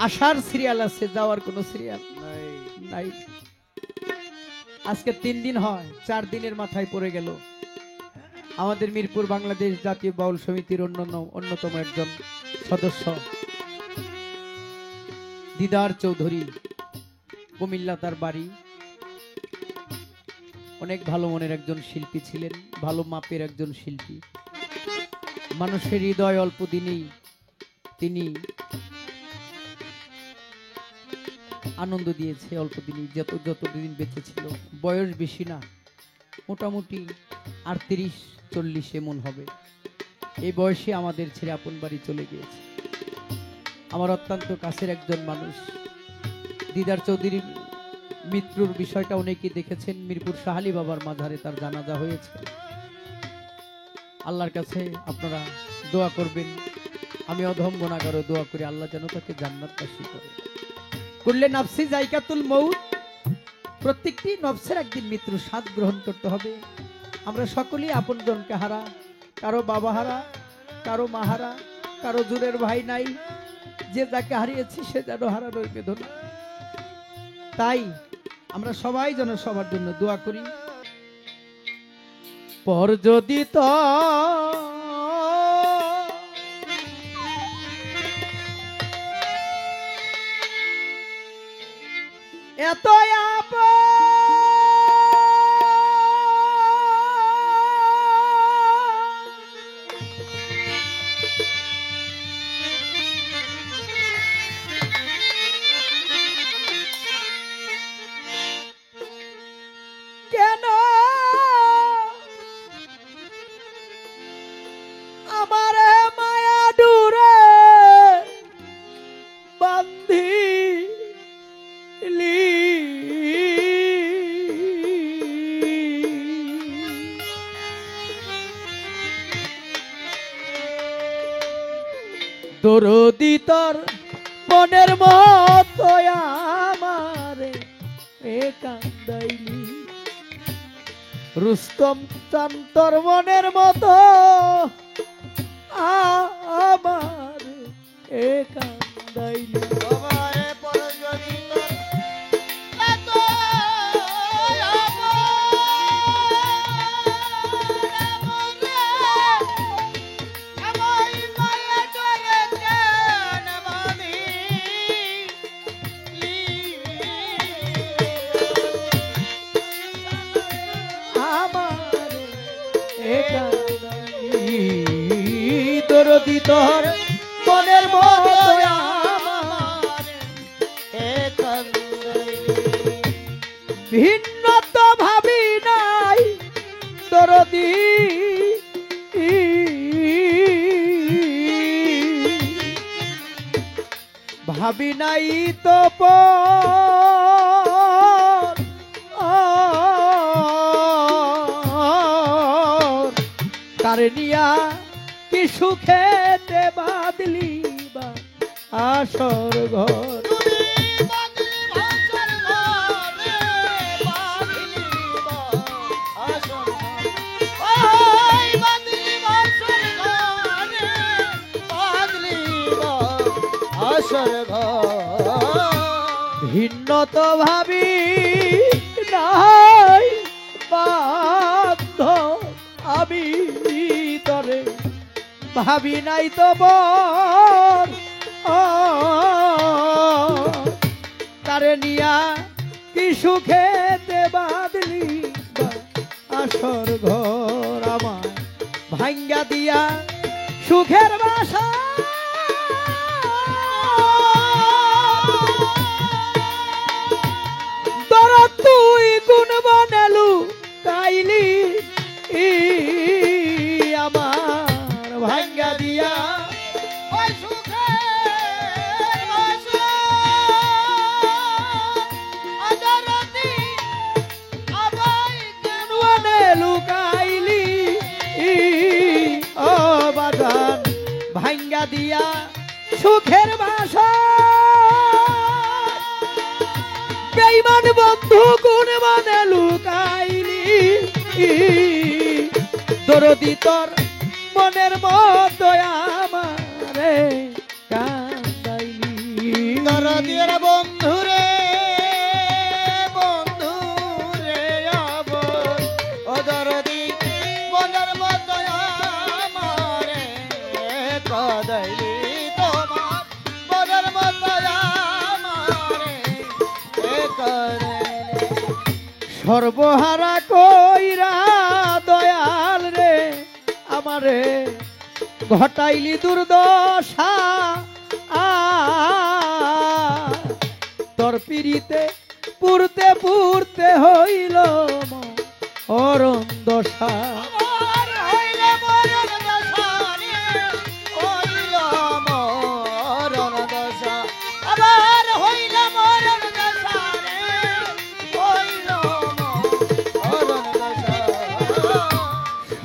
আসার সিরিয়াল আছে, যাওয়ার কোনো সিরিয়াল নাই। আজকে 3 দিন হয়, 4 দিনের মাথায় পড়ে গেল আমাদের মিরপুর বাংলাদেশ জাতীয় বাউল সমিতির অন্যতম একজন সদস্য দিদার চৌধুরী। কুমিল্লা তার বাড়ি। অনেক ভালো মনের একজন শিল্পী ছিলেন, ভালো মাপের একজন শিল্পী। মানুষের হৃদয় অল্প দিনেই তিনি আনন্দ দিয়েছে, অল্প দিনই, যতদিন বেঁচে ছিল। বয়স বেশি না, মোটামুটি 38-40 এমন হবে। এই বয়সে আমাদের ছেড়ে আপন বাড়ি চলে গিয়েছে। আমার অত্যন্ত কাছের একজন মানুষ। দিদার চৌধুরী মৃত্যুর বিষয়টা অনেকেই দেখেছেন। মিরপুর শাহালি বাবার মাজারে তার জানাজা হয়েছে। আল্লাহর কাছে আপনারা দোয়া করবেন। আমি অধম গুনাহগারও দোয়া করি আল্লাহ যেন তাকে জান্নাত নসিব করে। কুল্লে নাফসি যায়কাতুল মউত, প্রত্যেকটি নফসের একদিন মৃত্যুর স্বাদ গ্রহণ করতে হবে। আমরা সকলেই আপনজনকে হারা, কারো বাবা হারা, কারো মা হারা, কারো জুরের ভাই নাই। যে যাকে হারিয়েছি সে যেন হারানোর বেদনা। তাই আমরা সবাই যেন সবার জন্য দোয়া করি। পর যদি তো এত কেন আমার মায়া ডুরে বান্ধিলি, দরদি তোর মনের মতো আমারে কান্দাইলি। রুস্তম চান তোর মনের মতো আমার কান্দাইলি। দরদি তোর মনের মতো ভিন্ন তো ভাবি নাই দরদি, ভাবি নাই তো কারনিয়া কি সুখেতে বাদলি বা আসর ঘর। ভিন্ন তো ভাবি নাই বাধ্য আমি তরে, ভাবি নাই তো তারে নিয়া কি সুখেতে বাদলি আসর ঘর। আমার ভাঙ্গা দিয়া সুখের বাসা তোরা তুই গুণ বানালু কাইলি, আমার ভাঙ্গা দিয়া লুকাইলি। ও বাজান ভাঙ্গা দিয়া সুখের বাসা, বেঈমান বন্ধু কোন মানে লুকাইলি। দরদি তোর মনের মতো আমারে কান্দাইলি। দরদির বন্ধুরে বন্ধুরে আবার ও দরদি মনের মতো আমারে কাদাইলি তোমার মনের মতো আমারে কাদাইলি সর্বহারা কইরা দয়াল রে আমারে ঘটাইলি দুর্দশা তোর পিড়িতে পুরতে পুরতে হইল অরণ দশা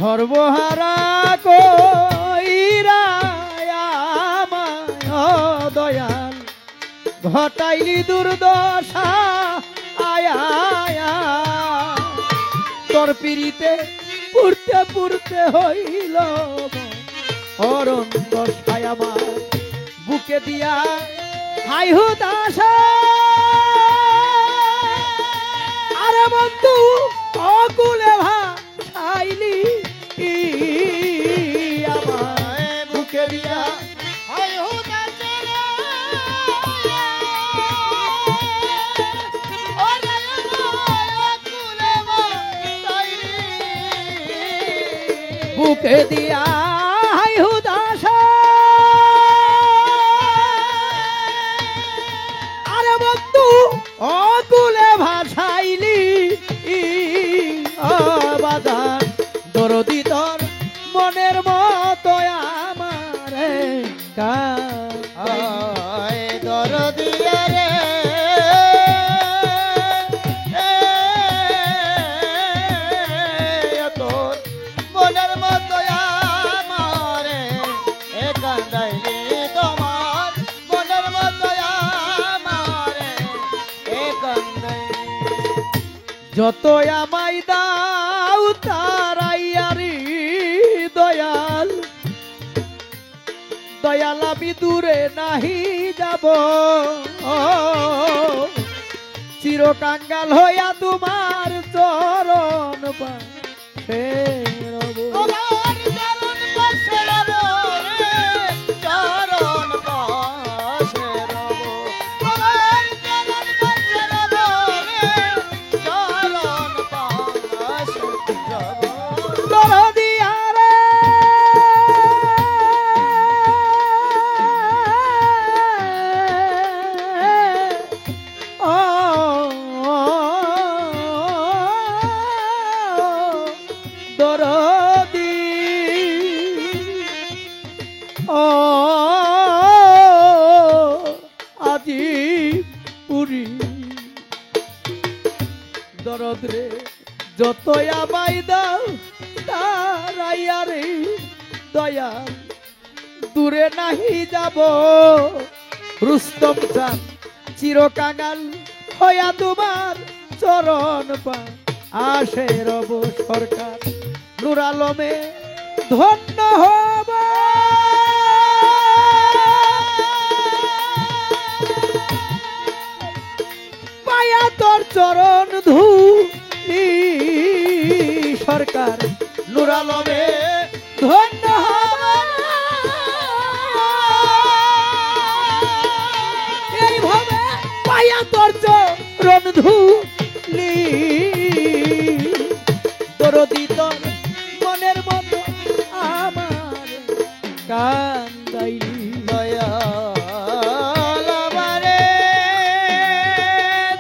সর্বহারা কইরা আমায় দয়াল ঘটাইলি দুর্দশা আয়া তোর পিড়িতে পুরতে পুরতে হইল অরণ দশায় আমার বুকে দিয়া হাই হুদাসা আরে বন্ধু অকুলে ভাইলি আমায় বুকে দিয়া হাই হুদাসা বুকে দিয়া হাই হুদাসা আরে বন্ধু অকুলে ভাসাইলি বাজার দরদি তোর মনের মতো আমারে দরদি রে তোর মনের মতো আমারে কান্দাইলি তোমার মনের মতো আমারে কান্দাইলি যত আমায় দাও তারাইয়ারি দয়াল দয়াল আমি দূরে নাহি যাব চিরকাঙ্গাল হইয়া তোমার চরণ পাশে রব দরদ রে যতই আমায় দাও তারাইয়া রে দয়াল দূরে নাহি যাব রুস্তম চাঁদ চিরকাঙাল হইয়া তোমার চরণ পা আসে রব সরকার নূর আলমে ধন্য হব পায়া তোর চরণ ধুলি সরকার নূর আলমে ধন্য হব এইভাবে পায়া তোর চরণ ধুলি দরদি তোর মনের মতো আমার কান্দাইলি দয়াল আমারে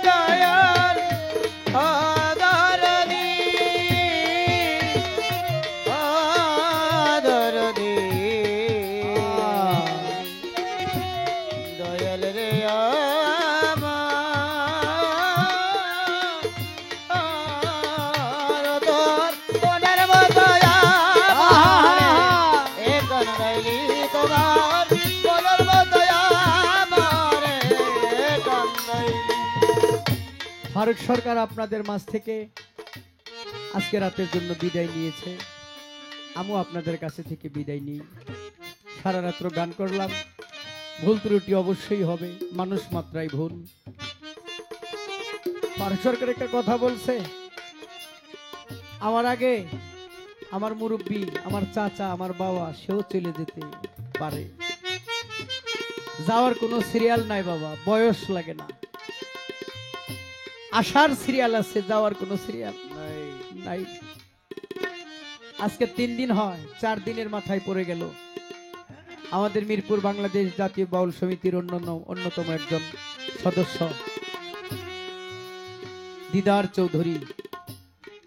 দয়াল আদরদি আদরদি দয়াল রে ফারুক সরকার আপনাদের মাঝ থেকে আজকে রাতের জন্য বিদায় নিয়েছে। আমিও আপনাদের কাছে থেকে বিদায় নিই। সারা রাত্র গান করলাম, ভুল ত্রুটি অবশ্যই হবে, মানুষ মাত্রাই ভুল। ভারত সরকার একটা কথা বলছে, আমার আগে আমার মুরব্বী, আমার চাচা, আমার বাবা, সেও চলে যেতে পারে, যাওয়ার কোনো সিরিয়াল নাই বাবা, বয়স লাগে না। আসার সিরিয়াল আছে, যাওয়ার কোনো সিরিয়াল নাই। আজকে 3 দিন হয়, 4 দিনের মাথায় পড়ে গেল আমাদের মিরপুর বাংলাদেশ জাতীয় বাউল সমিতির অন্যতম একজন সদস্য দিদার চৌধুরী।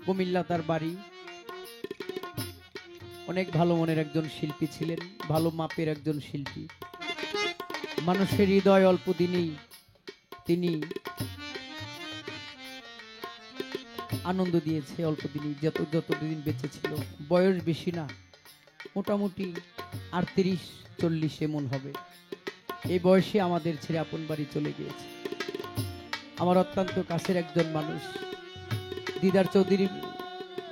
কুমিল্লা তার বাড়ি। অনেক ভালো মনের একজন শিল্পী ছিলেন, ভালো মাপের একজন শিল্পী। মানুষের হৃদয় অল্প দিনেই তিনি আনন্দ দিয়েছে, অল্প দিনই, যতদিন বেঁচে ছিল। বয়স বেশি না, মোটামুটি 38-40 এমন হবে। এই বয়সে আমাদের ছেড়ে আপন বাড়ি চলে গিয়েছে। আমার অত্যন্ত কাছের একজন মানুষ। দিদার চৌধুরী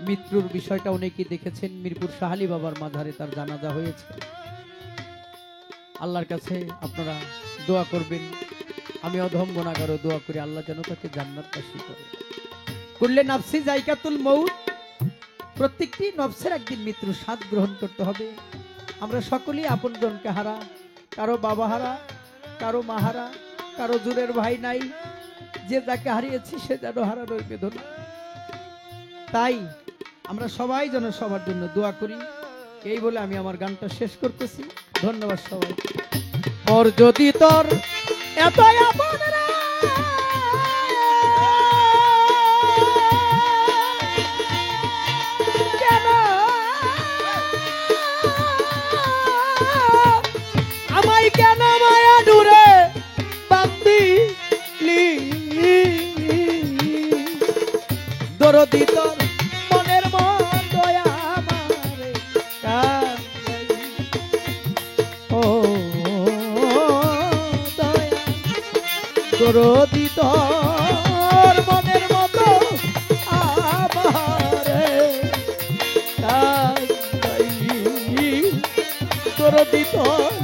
মৃত্যুর বিষয়টা অনেকেই দেখেছেন, মিরপুর শাহালি বাবার মাজারে তার জানাজা হয়েছে। আল্লাহর কাছে আপনারা দোয়া করবেন। আমি অধম গুনাহগারও দোয়া করি আল্লাহ যেন তাকে জান্নাত নসিব করে। কুল্লে নাফসি যায়কাতুল মউত, প্রত্যেকটি নফসের একদিন মৃত্যুর স্বাদ গ্রহণ করতে হবে। আমরা সকলেই আপনজনকে হারা, কারো বাবা হারা, কারো মা হারা, কারো জুরের ভাই নাই। যে যাকে হারিয়েছি সে যেন হারানোর বেদনা। তাই আমরা সবাই যেন সবার জন্য দোয়া করি, এই বলে আমি আমার গানটা শেষ করতেছি। ধন্যবাদ সবাই। ওর যদি তোর এত আপন রে, কেন আমায় কেন মায়া দূরে বান্দিলি, দরদি তোর মনের মন দয়া আমারে কান্দাই। ও দয়া দরদি তোর মনের মতো আমারে কান্দাই, দরদি তোর